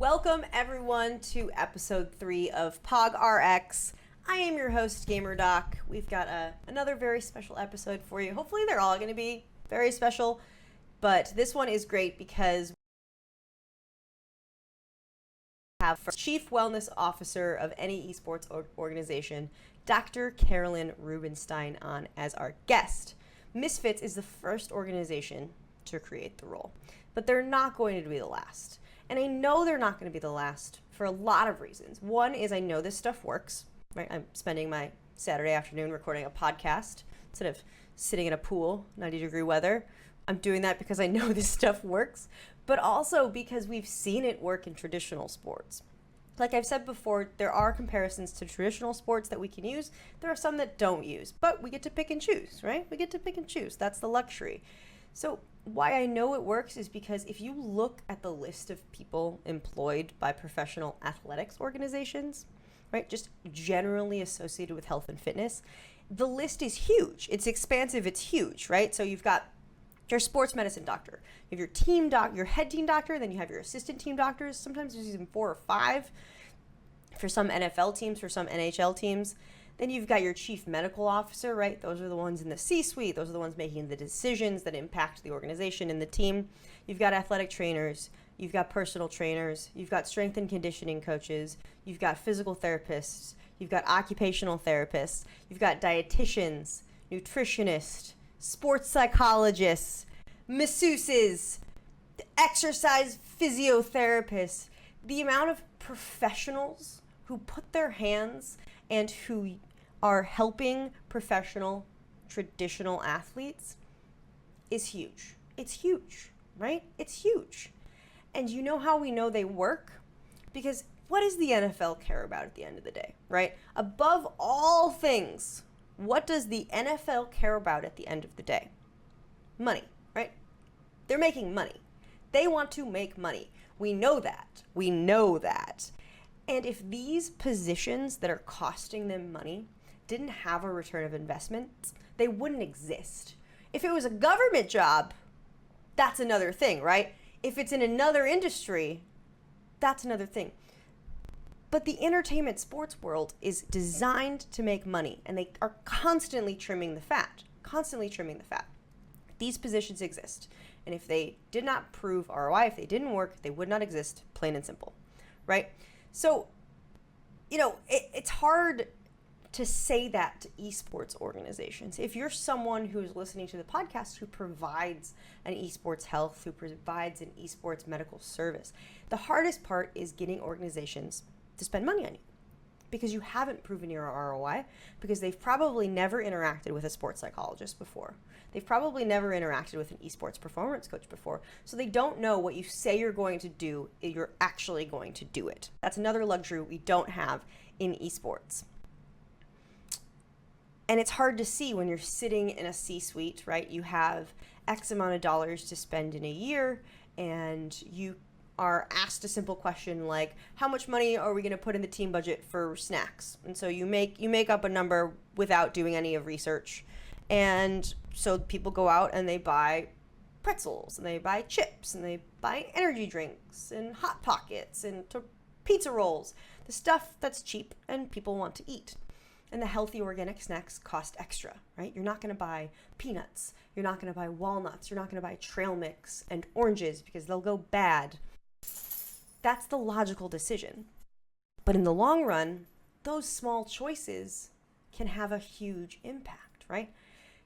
Welcome everyone to episode 3 of POG RX. I am your host, GamerDoc. We've got another very special episode for you. Hopefully they're all going to be very special, but this one is great because we have Chief Wellness Officer of any esports organization, Dr. Carolyn Rubenstein, on as our guest. Misfits is the first organization to create the role, but they're not going to be the last. And I know they're not going to be the last for a lot of reasons. One is I know this stuff works, right? I'm spending my Saturday afternoon recording a podcast instead of sitting in a pool, 90-degree weather. I'm doing that because I know this stuff works, but also because we've seen it work in traditional sports. Like I've said before, there are comparisons to traditional sports that we can use. There are some that don't use, but we get to pick and choose, right? We get to pick and choose. That's the luxury. So why I know it works is because if you look at the list of people employed by professional athletics organizations, right, just generally associated with health and fitness, the list is huge. It's expansive, it's huge, right? So you've got your sports medicine doctor, you have your team doc, your head team doctor, then you have your assistant team doctors. Sometimes there's even 4 or 5 for some NFL teams, for some NHL teams. Then you've got your chief medical officer, right? Those are the ones in the C-suite. Those are the ones making the decisions that impact the organization and the team. You've got athletic trainers. You've got personal trainers. You've got strength and conditioning coaches. You've got physical therapists. You've got occupational therapists. You've got dietitians, nutritionists, sports psychologists, masseuses, exercise physiotherapists. The amount of professionals who put their hands and who are helping professional, traditional athletes is huge. It's huge, right? It's huge. And you know how we know they work? Because what does the NFL care about at the end of the day, right? Above all things, what does the NFL care about at the end of the day? Money, right? They're making money. They want to make money. We know that. We know that. And if these positions that are costing them money didn't have a return of investment, they wouldn't exist. If it was a government job, that's another thing, right? If it's in another industry, that's another thing. But the entertainment sports world is designed to make money, and they are constantly trimming the fat, These positions exist. And if they did not prove ROI, if they didn't work, they would not exist, plain and simple, right? So, you know, it's hard to say that to esports organizations. If you're someone who's listening to the podcast who provides an esports health, who provides an esports medical service, the hardest part is getting organizations to spend money on you because you haven't proven your ROI, because they've probably never interacted with a sports psychologist before. They've probably never interacted with an esports performance coach before. So they don't know what you say you're going to do, you're actually going to do it. That's another luxury we don't have in esports. And it's hard to see when you're sitting in a C-suite, right? You have X amount of dollars to spend in a year, and you are asked a simple question like, how much money are we going to put in the team budget for snacks? And so you make up a number without doing any of research. And so people go out and they buy pretzels, and they buy chips, and they buy energy drinks and Hot Pockets and pizza rolls, the stuff that's cheap and people want to eat. And the healthy organic snacks cost extra, right? You're not going to buy peanuts. You're not going to buy walnuts. You're not going to buy trail mix and oranges because they'll go bad. That's the logical decision. But in the long run, those small choices can have a huge impact, right?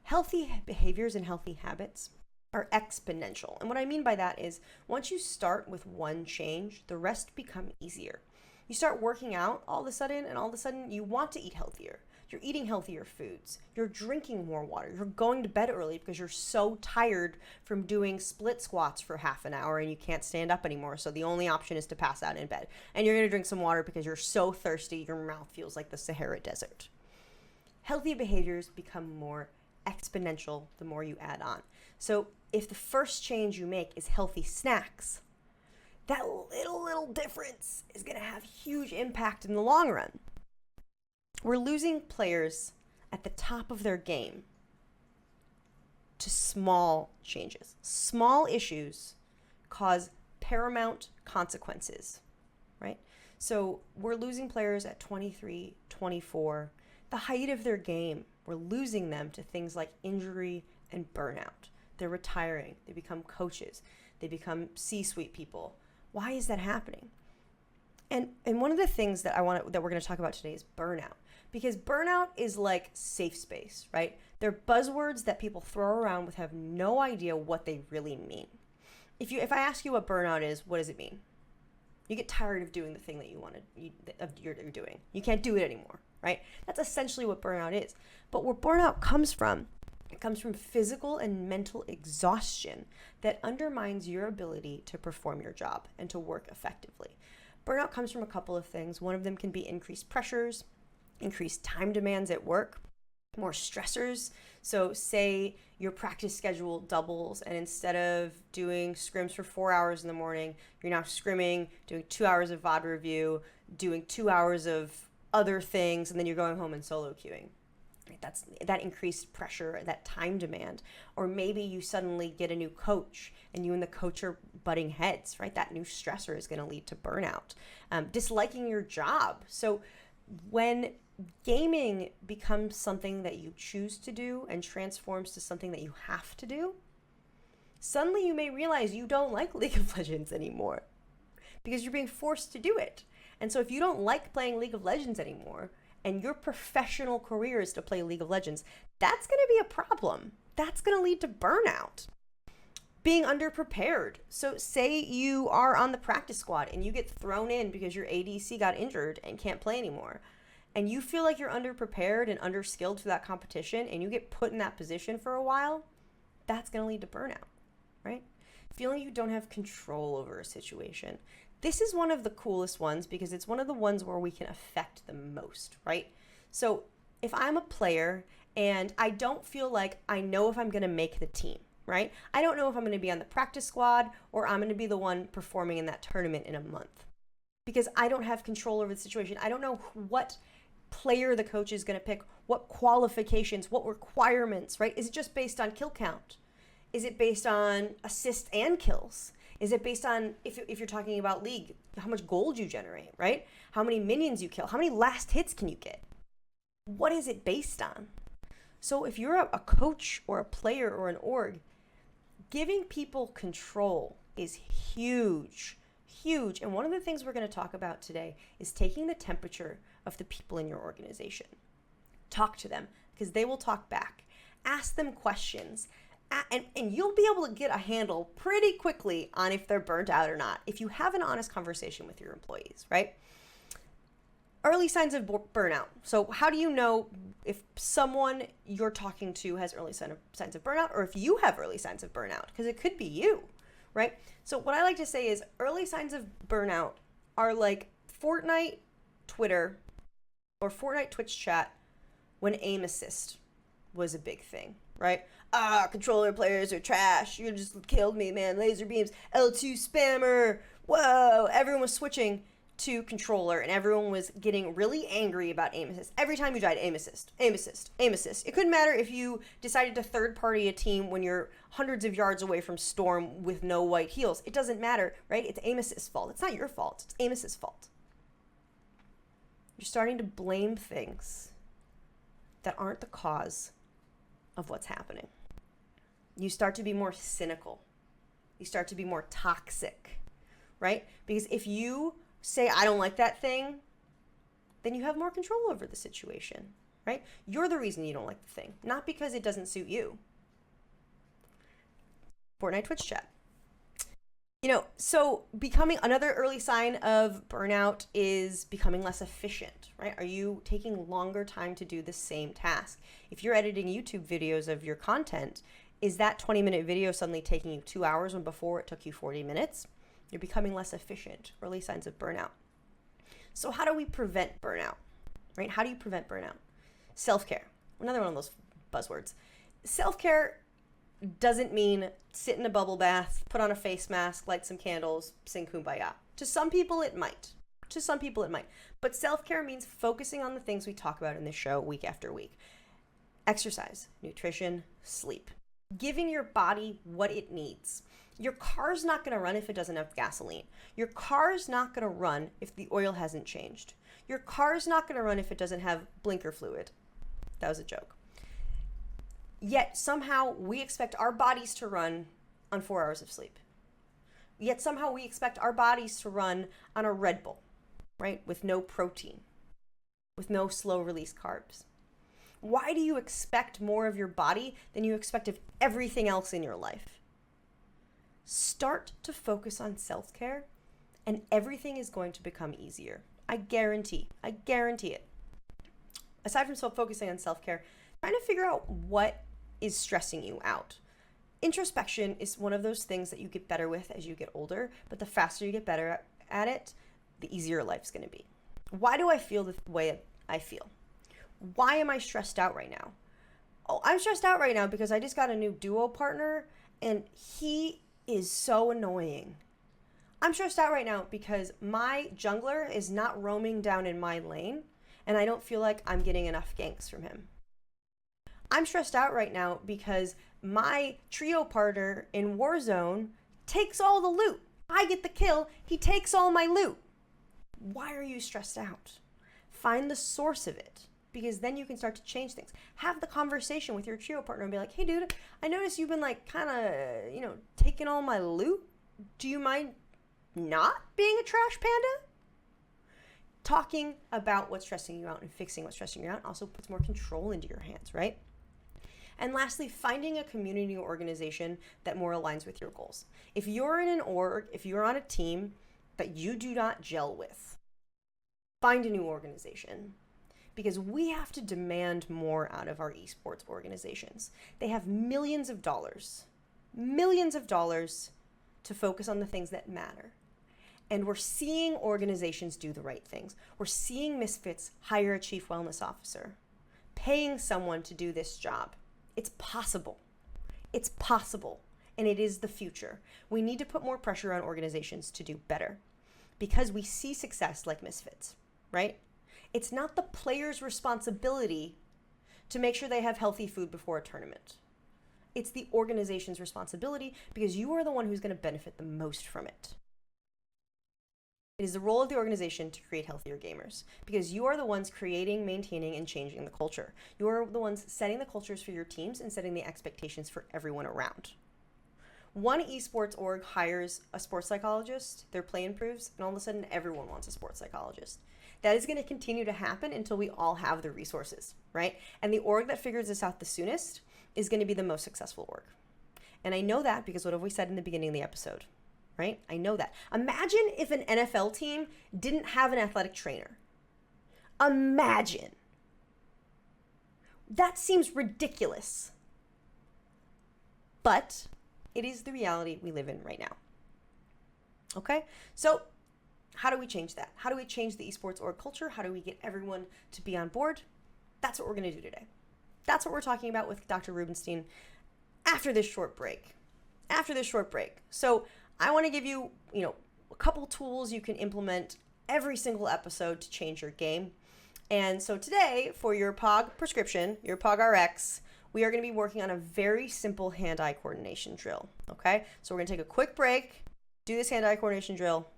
Healthy behaviors and healthy habits are exponential. And what I mean by that is once you start with one change, the rest become easier. You start working out all of a sudden you want to eat healthier. You're eating healthier foods. You're drinking more water. You're going to bed early because you're so tired from doing split squats for half an hour and you can't stand up anymore. So the only option is to pass out in bed. And you're going to drink some water because you're so thirsty, your mouth feels like the Sahara Desert. Healthy behaviors become more exponential the more you add on. So if the first change you make is healthy snacks, that little difference is going to have huge impact in the long run. We're losing players at the top of their game to small changes. Small issues cause paramount consequences right? So we're losing players at 23, 24, the height of their game. We're losing them to things like injury and burnout. They're retiring. They become coaches. They become C-suite people. Why is that happening? And one of the things that we're going to talk about today is burnout, because burnout is like safe space, right? They're buzzwords that people throw around with have no idea what they really mean. If I ask you what burnout is, what does it mean? You get tired of doing the thing that you're doing. You can't do it anymore, right? That's essentially what burnout is. But where burnout comes from, it comes from physical and mental exhaustion that undermines your ability to perform your job and to work effectively. Burnout comes from a couple of things. One of them can be increased pressures, increased time demands at work, more stressors. So say your practice schedule doubles, and instead of doing scrims for 4 hours in the morning, you're now scrimming, doing 2 hours of VOD review, doing 2 hours of other things, and then you're going home and solo queuing. That's that increased pressure, that time demand. Or maybe you suddenly get a new coach and you and the coach are butting heads, right? That new stressor is going to lead to burnout. Disliking your job. So when gaming becomes something that you choose to do and transforms to something that you have to do, suddenly you may realize you don't like League of Legends anymore because you're being forced to do it. And so if you don't like playing League of Legends anymore, and your professional career is to play League of Legends, that's going to be a problem. That's going to lead to burnout. Being underprepared. So say you are on the practice squad and you get thrown in because your ADC got injured and can't play anymore, and you feel like you're underprepared and underskilled for that competition, and you get put in that position for a while, that's going to lead to burnout, right? Feeling you don't have control over a situation. This is one of the coolest ones because it's one of the ones where we can affect the most, right? So if I'm a player and I don't feel like I know if I'm going to make the team, right? I don't know if I'm going to be on the practice squad or I'm going to be the one performing in that tournament in a month because I don't have control over the situation. I don't know what player the coach is going to pick, what qualifications, what requirements, right? Is it just based on kill count? Is it based on assists and kills? Is it based on, if you're talking about League, how much gold you generate, right? How many minions you kill? How many last hits can you get? What is it based on? So if you're a coach or a player or an org, giving people control is huge, huge. And one of the things we're going to talk about today is taking the temperature of the people in your organization. Talk to them because they will talk back. Ask them questions. And you'll be able to get a handle pretty quickly on if they're burnt out or not if you have an honest conversation with your employees, right? Early signs of burnout. So how do you know if someone you're talking to has early signs of burnout, or if you have early signs of burnout? Because it could be you, right? So what I like to say is early signs of burnout are like Fortnite Twitter or Fortnite Twitch chat when aim assist was a big thing, right? Controller players are trash. You just killed me, man. Laser beams, L2 spammer. Whoa. Everyone was switching to controller and everyone was getting really angry about aim assist. Every time you died, aim assist, aim assist, aim assist. It couldn't matter if you decided to third party a team when you're hundreds of yards away from Storm with no white heals. It doesn't matter, right? It's aim assist's fault. It's not your fault. It's aim assist's fault. You're starting to blame things that aren't the cause of what's happening. You start to be more cynical. You start to be more toxic, right? Because if you say, I don't like that thing, then you have more control over the situation, right? You're the reason you don't like the thing, not because it doesn't suit you. Fortnite Twitch chat. So becoming another early sign of burnout is becoming less efficient, right? Are you taking longer time to do the same task? If you're editing YouTube videos of your content, is that 20-minute video suddenly taking you 2 hours when before it took you 40 minutes? You're becoming less efficient. Early signs of burnout. So how do we prevent burnout, right? How do you prevent burnout? Self-care. Another one of those buzzwords. Self-care doesn't mean sit in a bubble bath, put on a face mask, light some candles, sing Kumbaya. To some people it might. But self-care means focusing on the things we talk about in this show week after week. Exercise, nutrition, sleep. Giving your body what it needs. Your car's not going to run if it doesn't have gasoline. Your car's not going to run if the oil hasn't changed. Your car's not going to run if it doesn't have blinker fluid. That was a joke. Yet somehow we expect our bodies to run on 4 hours of sleep. Yet somehow we expect our bodies to run on a Red Bull, right? With no protein, with no slow release carbs. Why do you expect more of your body than you expect of everything else in your life? Start to focus on self-care and everything is going to become easier. I guarantee it. Aside from focusing on self-care, trying to figure out what is stressing you out. Introspection is one of those things that you get better with as you get older, but the faster you get better at it, the easier life's going to be. Why do I feel the way I feel? Why am I stressed out right now? Oh, I'm stressed out right now because I just got a new duo partner and he is so annoying. I'm stressed out right now because my jungler is not roaming down in my lane and I don't feel like I'm getting enough ganks from him. I'm stressed out right now because my trio partner in Warzone takes all the loot. I get the kill, he takes all my loot. Why are you stressed out? Find the source of it, because then you can start to change things. Have the conversation with your trio partner and be like, hey dude, I noticed you've been like kind of, taking all my loot. Do you mind not being a trash panda? Talking about what's stressing you out and fixing what's stressing you out also puts more control into your hands, right? And lastly, finding a community or organization that more aligns with your goals. If you're in an org, if you're on a team that you do not gel with, find a new organization. Because we have to demand more out of our esports organizations. They have millions of dollars to focus on the things that matter. And we're seeing organizations do the right things. We're seeing Misfits hire a chief wellness officer, paying someone to do this job. It's possible. It's possible. And it is the future. We need to put more pressure on organizations to do better because we see success like Misfits, right? It's not the player's responsibility to make sure they have healthy food before a tournament. It's the organization's responsibility because you are the one who's going to benefit the most from it. It is the role of the organization to create healthier gamers because you are the ones creating, maintaining, and changing the culture. You are the ones setting the cultures for your teams and setting the expectations for everyone around. One esports org hires a sports psychologist, their play improves, and all of a sudden everyone wants a sports psychologist. That is going to continue to happen until we all have the resources, right? And the org that figures this out the soonest is going to be the most successful org. And I know that because what have we said in the beginning of the episode, right? I know that. Imagine if an NFL team didn't have an athletic trainer. Imagine. That seems ridiculous. But it is the reality we live in right now. Okay? So how do we change that? How do we change the esports org culture? How do we get everyone to be on board? That's what we're going to do today. That's what we're talking about with Dr. Rubenstein after this short break. So I want to give you, a couple tools you can implement every single episode to change your game. And so today, for your POG prescription, your POG RX, we are going to be working on a very simple hand-eye coordination drill, okay? So we're going to take a quick break, do this hand-eye coordination drill.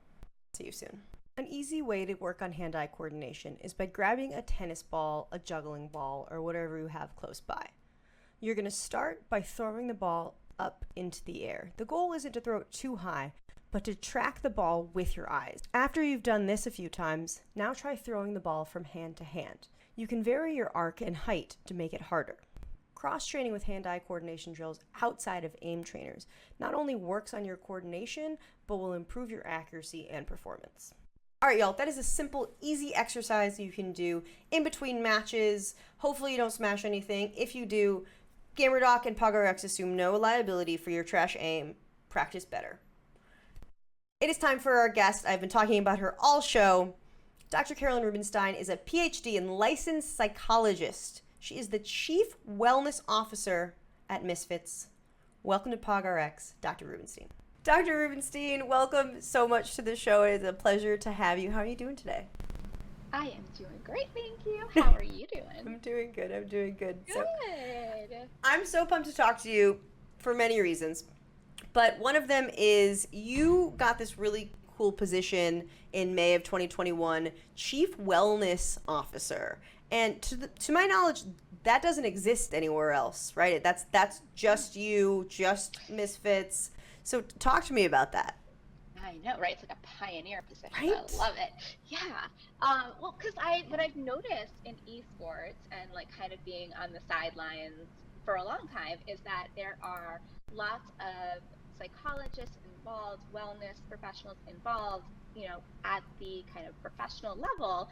See you soon. An easy way to work on hand-eye coordination is by grabbing a tennis ball, a juggling ball, or whatever you have close by. You're going to start by throwing the ball up into the air. The goal isn't to throw it too high, but to track the ball with your eyes. After you've done this a few times, now try throwing the ball from hand to hand. You can vary your arc and height to make it harder. Cross-training with hand-eye coordination drills outside of aim trainers not only works on your coordination, but will improve your accuracy and performance. All right, y'all, that is a simple, easy exercise you can do in between matches. Hopefully you don't smash anything. If you do, GamerDoc and PogRX assume no liability for your trash aim. Practice better. It is time for our guest. I've been talking about her all show. Dr. Carolyn Rubenstein is a PhD and licensed psychologist. She is the Chief Wellness Officer at Misfits. Welcome to PogRX, Dr. Rubenstein. Dr. Rubenstein, welcome so much to the show. It is a pleasure to have you. How are you doing today? I am doing great, thank you. How are you doing? I'm doing good. Good. So, I'm so pumped to talk to you for many reasons. But one of them is you got this really cool position in May of 2021, Chief Wellness Officer. And to my knowledge, that doesn't exist anywhere else, right? That's just you, just Misfits. So talk to me about that. I know, right? It's like a pioneer position. I Right? love it. Yeah. Well, because what I've noticed in esports and like kind of being on the sidelines for a long time is that there are lots of psychologists involved, wellness professionals involved, at the kind of professional level,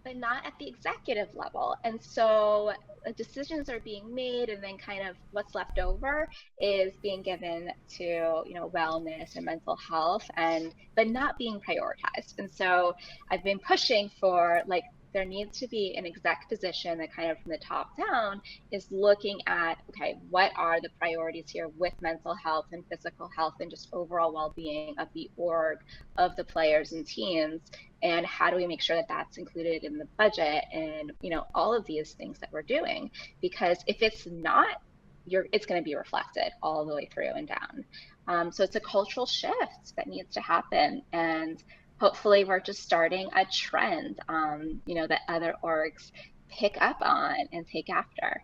but not at the executive level. And so decisions are being made, and then kind of what's left over is being given to wellness and mental health, and but not being prioritized. And so I've been pushing for, like, there needs to be an exec position that kind of from the top down is looking at, okay, what are the priorities here with mental health and physical health and just overall well-being of the org, of the players and teams, and how do we make sure that that's included in the budget, and all of these things that we're doing, because if it's not, it's going to be reflected all the way through and down. So it's a cultural shift that needs to happen, and hopefully we're just starting a trend, that other orgs pick up on and take after.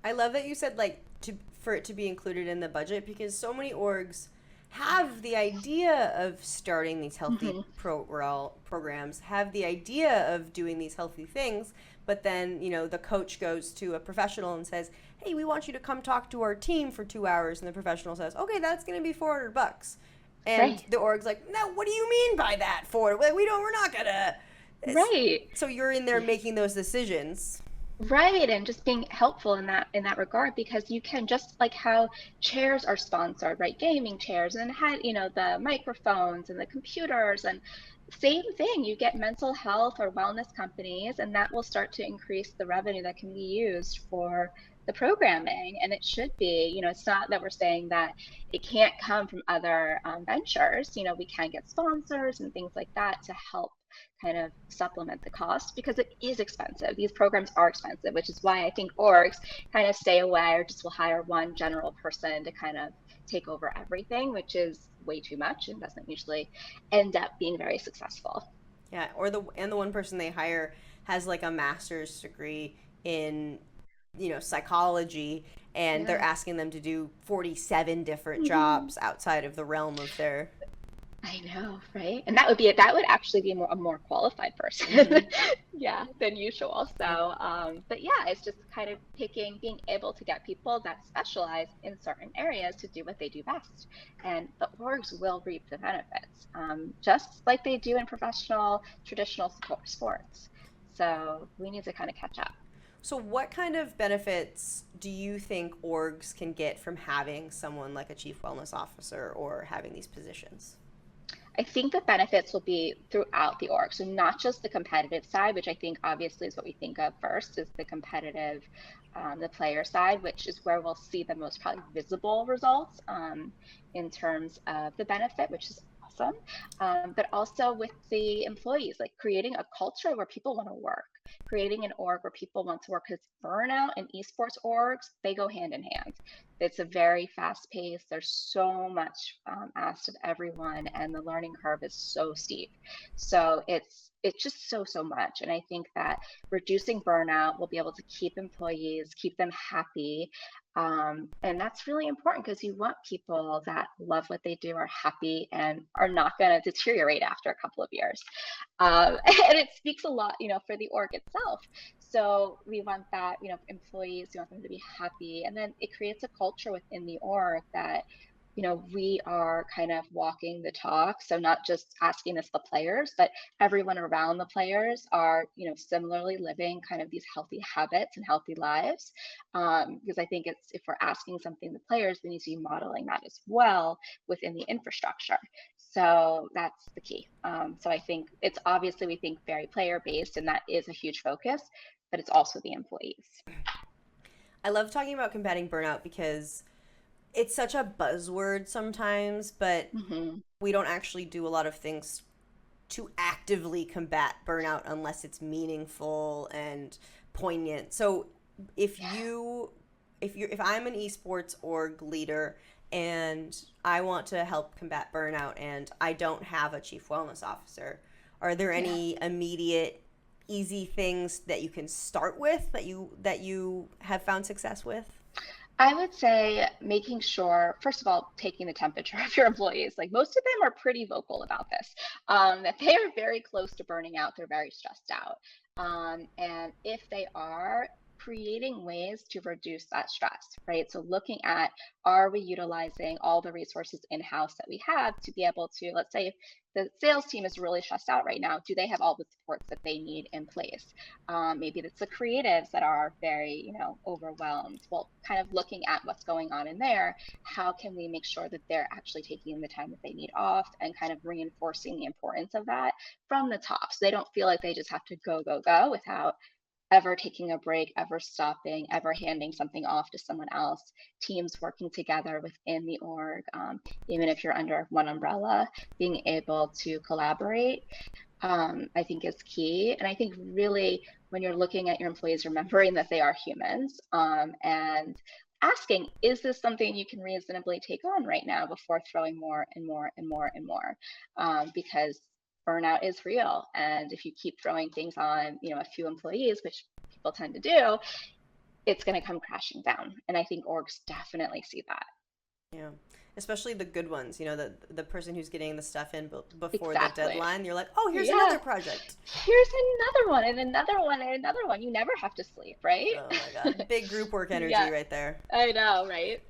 I love that you said like for it to be included in the budget because so many orgs Yeah. have the idea of starting these healthy Hmm. programs, have the idea of doing these healthy things, but then, the coach goes to a professional and says, "Hey, we want you to come talk to our team for 2 hours." And the professional says, "Okay, that's going to be $400." And Right. the org's like, "No, what do you mean by that? We're not going to." Right. So you're in there making those decisions. Right, and just being helpful in that regard, because you can, just like how chairs are sponsored, right? Gaming chairs, and had the microphones and the computers, and same thing. You get mental health or wellness companies, and that will start to increase the revenue that can be used for the programming. And it should be, it's not that we're saying that it can't come from other ventures. We can get sponsors and things like that to help kind of supplement the cost, because it is expensive. These programs are expensive, which is why I think orgs kind of stay away or just will hire one general person to kind of take over everything, which is way too much and doesn't usually end up being very successful. Yeah, or the one person they hire has like a master's degree in psychology, and they're Yeah. asking them to do 47 different Hmm. jobs outside of the realm of their. I know, right? And that would actually be a more qualified person, Mhm. yeah, than usual. Yeah. So, but yeah, it's just kind of being able to get people that specialize in certain areas to do what they do best, and the orgs will reap the benefits, just like they do in professional traditional sports. So we need to kind of catch up. So what kind of benefits do you think orgs can get from having someone like a chief wellness officer or having these positions? I think the benefits will be throughout the org. So not just the competitive side, which I think obviously is what we think of first, is the competitive, the player side, which is where we'll see the most probably visible results, in terms of the benefit, which is awesome. But also with the employees, like creating a culture where people want to work, creating an org where people want to work, because burnout and esports orgs, they go hand in hand. It's a very fast pace. There's so much asked of everyone, and the learning curve is so steep. So it's just so much. And I think that reducing burnout will be able to keep employees, keep them happy. And that's really important, because you want people that love what they do, are happy, and are not going to deteriorate after a couple of years. And it speaks a lot, for the org itself. So we want that, employees, we want them to be happy. And then it creates a culture within the org that, we are kind of walking the talk. So not just asking this the players, but everyone around the players are, similarly living kind of these healthy habits and healthy lives. Because I think if we're asking something the players, we need to be modeling that as well within the infrastructure. So that's the key. So I think it's obviously, we think very player based, and that is a huge focus, but it's also the employees. I love talking about combating burnout because it's such a buzzword sometimes, but Hmm. we don't actually do a lot of things to actively combat burnout unless it's meaningful and poignant. So if Yeah. you if I'm an esports org leader and I want to help combat burnout, and I don't have a chief wellness officer. Are there Yeah. any immediate, easy things that you can start with that you have found success with? I would say making sure, first of all, taking the temperature of your employees. Like most of them are pretty vocal about this, that they are very close to burning out. They're very stressed out. And if they are, creating ways to reduce that stress, right? So looking at, are we utilizing all the resources in-house that we have to be able to, let's say, if the sales team is really stressed out right now, do they have all the supports that they need in place? Maybe it's the creatives that are very, overwhelmed. Well, kind of looking at what's going on in there, how can we make sure that they're actually taking the time that they need off and kind of reinforcing the importance of that from the top, so they don't feel like they just have to go, go, go without ever taking a break, ever stopping, ever handing something off to someone else. Teams working together within the org, even if you're under one umbrella, being able to collaborate, I think is key. And I think really when you're looking at your employees, remembering that they are humans, and asking, is this something you can reasonably take on right now before throwing more and more and more and more? Because burnout is real. And if you keep throwing things on, a few employees, which people tend to do, it's going to come crashing down. And I think orgs definitely see that. Yeah. Especially the good ones, the person who's getting the stuff in before the Exactly. deadline. You're like, oh, here's Yeah. another project. Here's another one and another one and another one. You never have to sleep, right? Oh my God. Big group work energy Yeah, right there. I know, right?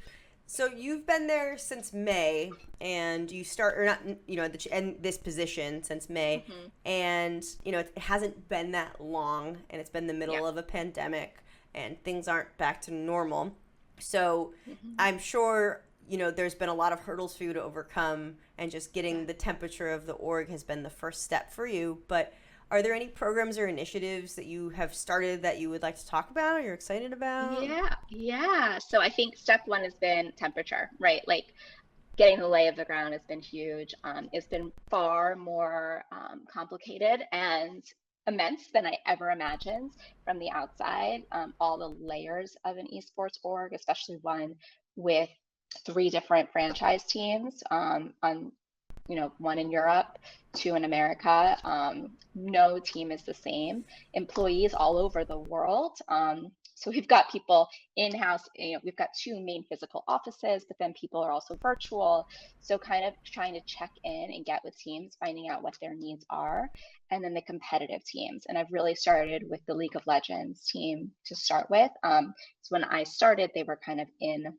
So you've been there since May, and you start, or not, in this position since May, Hmm. and it hasn't been that long, and it's been the Yeah. middle of a pandemic, and things aren't back to normal. So Hmm. I'm sure there's been a lot of hurdles for you to overcome, and just Yeah. getting the temperature of the org has been the first step for you. But are there any programs or initiatives that you have started that you would like to talk about or you're excited about? Yeah, yeah. So I think step one has been temperature, right? Like getting the lay of the ground has been huge. It's been far more complicated and immense than I ever imagined from the outside. All the layers of an esports org, especially one with three different franchise teams, on one in Europe, two in America. No team is the same. Employees all over the world. So we've got people in-house, we've got two main physical offices, but then people are also virtual. So kind of trying to check in and get with teams, finding out what their needs are, and then the competitive teams. And I've really started with the League of Legends team to start with. So when I started, they were kind of in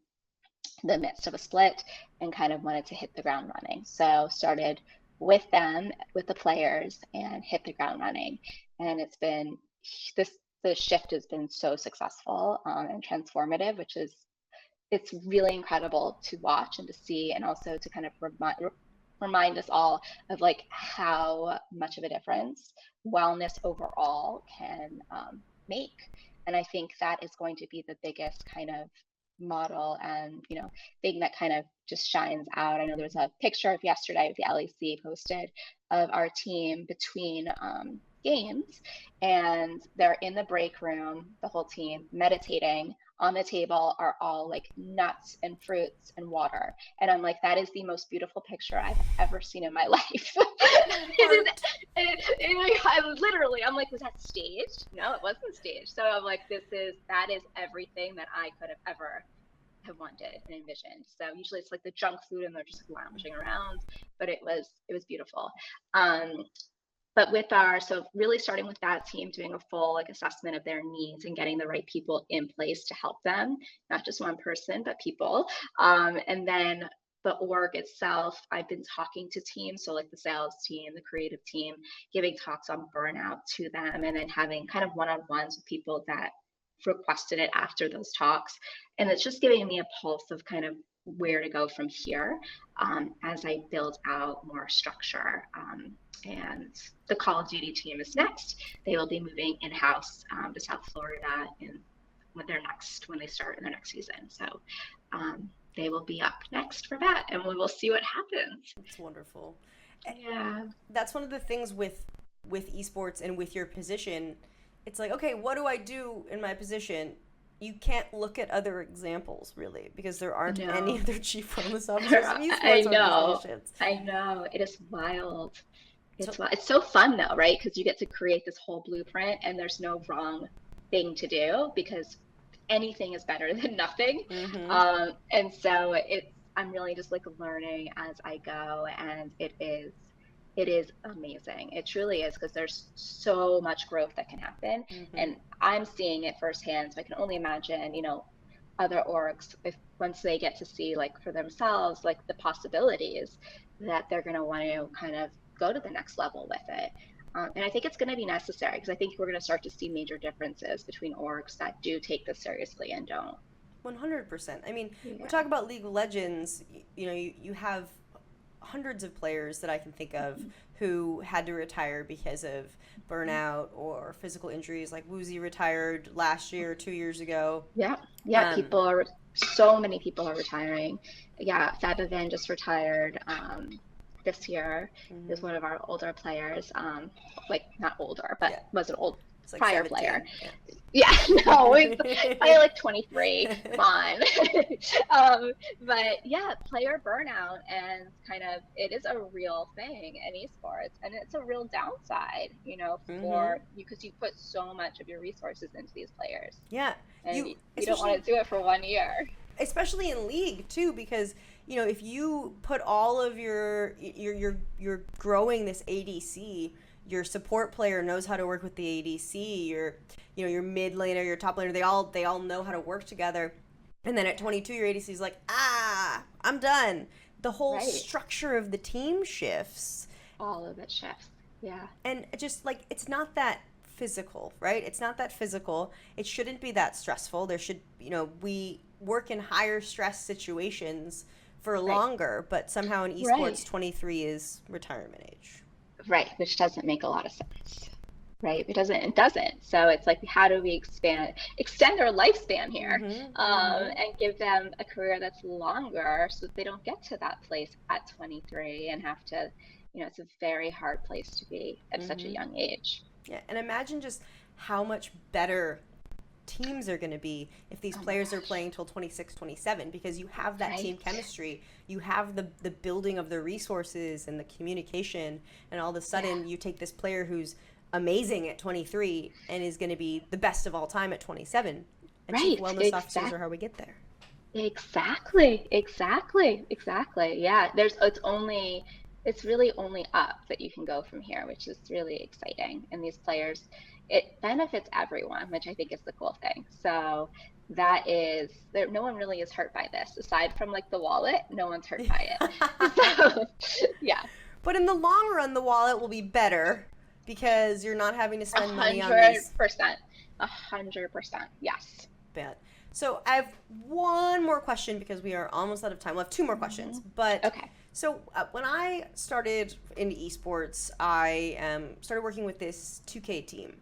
the midst of a split and kind of wanted to hit the ground running. So started with them, with the players, and hit the ground running. And it's been this the shift has been so successful, and transformative, which is it's really incredible to watch and to see, and also to kind of remind us all of like how much of a difference wellness overall can, make. And I think that is going to be the biggest kind of model and thing that kind of just shines out. I know there's a picture of yesterday with the LEC posted of our team between, games, and they're in the break room, the whole team meditating. On the table are all like nuts and fruits and water, and I'm like, that is the most beautiful picture I've ever seen in my life. It is. Heart. I literally, I'm like, was that staged? No, it wasn't staged. So I'm like, that is everything that I could have ever have wanted and envisioned. So usually it's like the junk food and they're just lounging around, but it was beautiful. Um, but with our, so really starting with that team, doing a full like assessment of their needs and getting the right people in place to help them, not just one person, but people. And then the org itself, I've been talking to teams, so like the sales team, the creative team, giving talks on burnout to them, and then having kind of one-on-ones with people that requested it after those talks. And it's just giving me a pulse of kind of where to go from here, as I build out more structure. And the Call of Duty team is next. They will be moving in-house, to South Florida when they start in their next season. So they will be up next for that, and we will see what happens. It's wonderful. Yeah. That's one of the things with esports and with your position. It's like, okay, what do I do in my position? you can't look at other examples really because there aren't any No. other chief wellness officers in I esports know. organizations. I know. It is wild. So It's so fun though, right? Because you get to create this whole blueprint and there's no wrong thing to do because anything is better than nothing. hmm And so I'm really just like learning as I go, and it is amazing. It truly is because there's so much growth that can happen, hmm and I'm seeing it firsthand. So I can only imagine, other orgs, if once they get to see like for themselves like the possibilities, that they're going to want to kind of go to the next level with it. And I think it's going to be necessary because I think we're going to start to see major differences between orgs that do take this seriously and don't. 100%. I mean, we Yeah. talk about League of Legends, you have hundreds of players that I can think of who had to retire because of burnout or physical injuries. Like Woozy retired last year, 2 years ago. Yeah. Yeah. Um, So many people are retiring. Yeah. Fabivan just retired this year. Is mhm. one of our older players. Like not older, but Yeah, was an old it's like prior player. 17. Yeah. Yeah, no, it's probably like 23. Come on. But yeah, player burnout and kind of it is a real thing in esports, and it's a real downside, hmm for you because you put so much of your resources into these players, Yeah. and You, you don't want especially to do it for 1 year. especially in league too, because if you put all of you're growing this ADC, your support player knows how to work with the ADC, your mid laner, your top laner, they all know how to work together. And then at Yeah, 22 your ADC is like, I'm done. The whole right. structure of the team shifts. All of it shifts. Yeah, And just like it's not that physical, right? It's not that physical. It shouldn't be that stressful. There should, we work in higher stress situations for right, longer, but somehow in right, esports 23 is retirement age. right, which doesn't make a lot of sense. Right, it doesn't. So it's like, how do we extend their lifespan here, Mhm. Mhm. and give them a career that's longer so that they don't get to that place at 23 and have to, it's a very hard place to be at such a Mhm. young age. Yeah, and imagine just how much better teams are going to be if these Oh my players are gosh. playing till 26, 27, because you have that team Right, chemistry, you have the building of the resources and the communication, and all of a yeah, sudden you take this player who's amazing at 23 and is going to be the best of all time at 27, and chief right, wellness officers are how we get there. exactly. Yeah, it's really only up that you can go from here, which is really exciting. And these players, it benefits everyone, which I think is the cool thing. So that is there, no one really is hurt by this, aside from like the wallet, no one's hurt by it. So yeah, But in the long run the wallet will be better because you're not having to a spend money on hundred these. percent, 100%. Yes. Bad. So I have one more question because we are almost out of time. We'll have two more Hmm. questions. But Okay. so when I started into esports, I started working with this 2K team.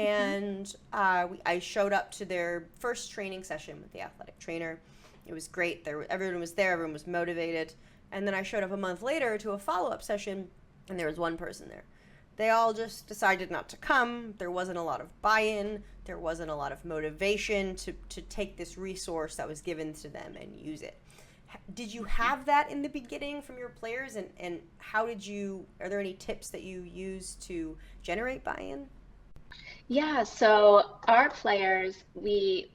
Hmm. And I showed up to their first training session with the athletic trainer. It was great. Everyone was there. Everyone was motivated. And then I showed up a month later to a follow-up session, and there was one person there. They all just decided not to come. There wasn't a lot of buy-in. There wasn't a lot of motivation to take this resource that was given to them and use it. Did you have that in the beginning from your players, and how are there any tips that you use to generate buy-in? Yeah, so our players, the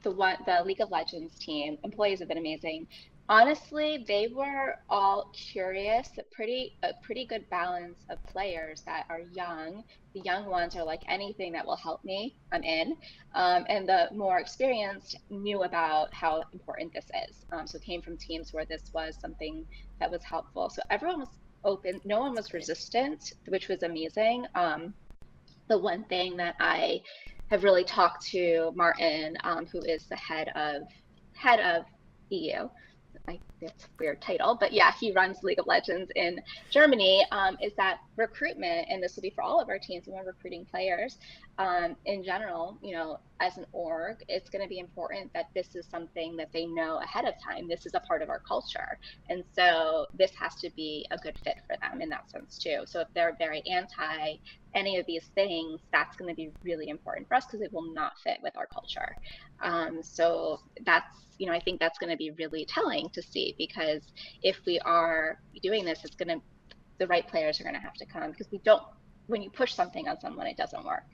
League of Legends team, employees have been amazing. Honestly, they were all curious, a pretty good balance of players that are young. The young ones are like anything that will help me, I'm in. And the more experienced knew about how important this is. So came from teams where this was something that was helpful. So everyone was open, no one That's was great. resistant, which was amazing. The one thing that I have really talked to Martin, who is the head of EU. That's a weird title, but yeah, he runs League of Legends in Germany. Is that recruitment, and this will be for all of our teams when we're recruiting players, in general, as an org, it's going to be important that this is something that they know ahead of time. This is a part of our culture. And so this has to be a good fit for them in that sense too. So if they're very anti any of these things, that's going to be really important for us because it will not fit with our culture. So that's, I think that's going to be really telling to see, because if we are doing this, the right players are going to have to come, because when you push something on someone, it doesn't work.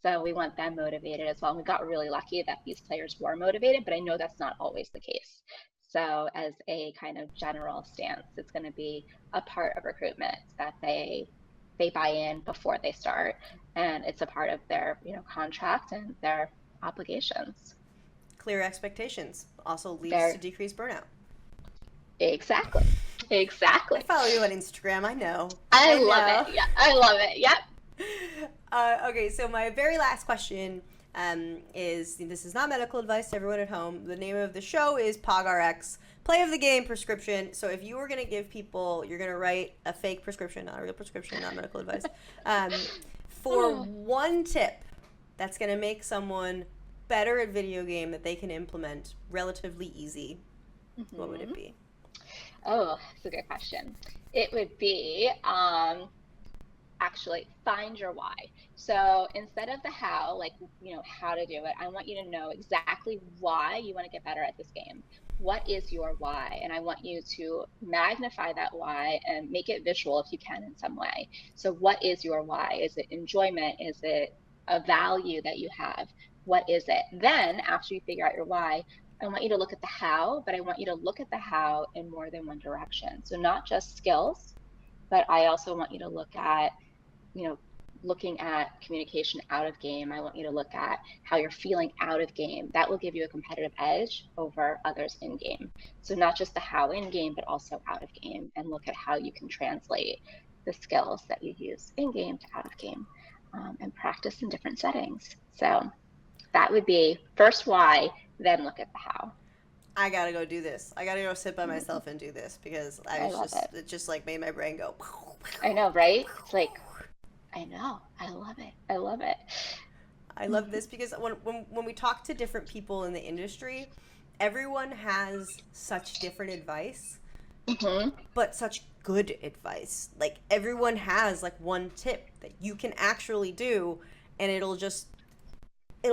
So we want them motivated as well. And we got really lucky that these players were motivated, but I know that's not always the case. So as a kind of general stance, it's going to be a part of recruitment that they buy in before they start, and it's a part of their contract and their obligations. Clear expectations also leads to decreased burnout. Exactly. I follow you on Instagram. I know. I love it. Yeah, I love it. Yep. Okay, so my very last question this is not medical advice to everyone at home. The name of the show is PogRx, Play of the Game Prescription. So if you were going to give people, you're going to write a fake prescription, not a real prescription, not medical advice, for one tip that's going to make someone better at video game that they can implement relatively easy, what would it be? Oh, that's a good question. It would be actually find your why. So instead of the how, how to do it, I want you to know exactly why you want to get better at this game. What is your why? And I want you to magnify that why and make it visual if you can in some way. So what is your why? Is it enjoyment? Is it a value that you have? What is it? Then after you figure out your why, I want you to look at the how, but I want you to look at the how in more than one direction. So not just skills, but I also want you to look at, looking at communication out of game. I want you to look at how you're feeling out of game. That will give you a competitive edge over others in game. So not just the how in game, but also out of game, and look at how you can translate the skills that you use in game to out of game, and practice in different settings. So that would be first why, then look at the how. I gotta go do this. I gotta go sit by myself and do this, because it just like made my brain go. I know, right? It's like, I know. I love it. I love this because when we talk to different people in the industry, everyone has such different advice, but such good advice. Like everyone has like one tip that you can actually do, and it'll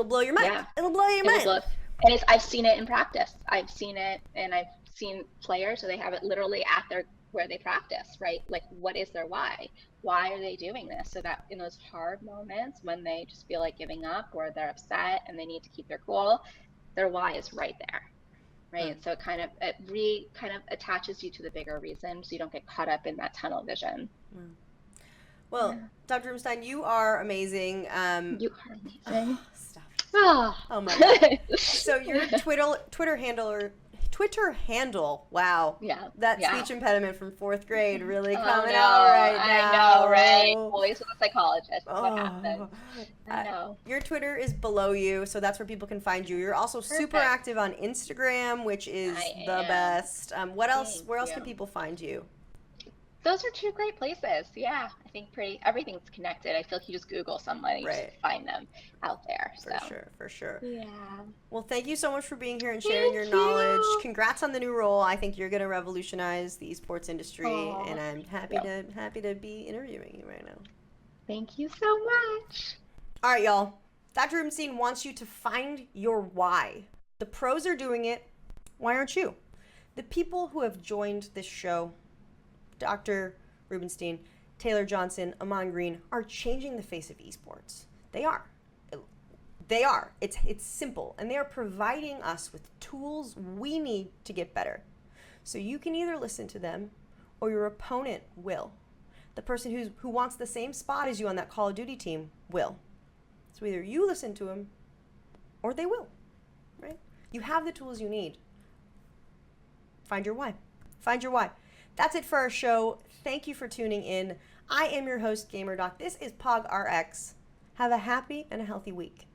blow your mind. Yeah. It'll blow your mind. And I've seen it in practice. I've seen it, and I've seen players, so they have it literally at where they practice, right? Like, what is their why? Why are they doing this? So that in those hard moments when they just feel like giving up, or they're upset and they need to keep their cool, their why is right there, right? So it kind of attaches you to the bigger reason, so you don't get caught up in that tunnel vision. Well, Dr. Rubenstein, you are amazing. You are amazing. Stop. Oh my God. So your Twitter handle, wow. Yeah. That speech impediment from 4th grade really coming out right now. I know, right? Boys with a psychologist. What happened? I know. Your Twitter is below you, so that's where people can find you. You're also super active on Instagram, which is the best. Where else can people find you? Those are two great places. Yeah, I think everything's connected. I feel like you just Google someone, you just find them out there. For sure. Yeah. Well, thank you so much for being here and sharing your knowledge. Congrats on the new role. I think you're going to revolutionize the esports industry, and I'm happy to be interviewing you right now. Thank you so much. All right, y'all. Dr. Rubenstein wants you to find your why. The pros are doing it. Why aren't you? The people who have joined this show, Dr. Rubenstein, Taylor Johnson, Amon Green, are changing the face of esports. They are. It's simple, and they are providing us with tools we need to get better. So you can either listen to them, or your opponent will. The person who wants the same spot as you on that Call of Duty team will. So either you listen to them, or they will. Right? You have the tools you need. Find your why. That's it for our show. Thank you for tuning in. I am your host, GamerDoc. This is PogRx. Have a happy and a healthy week.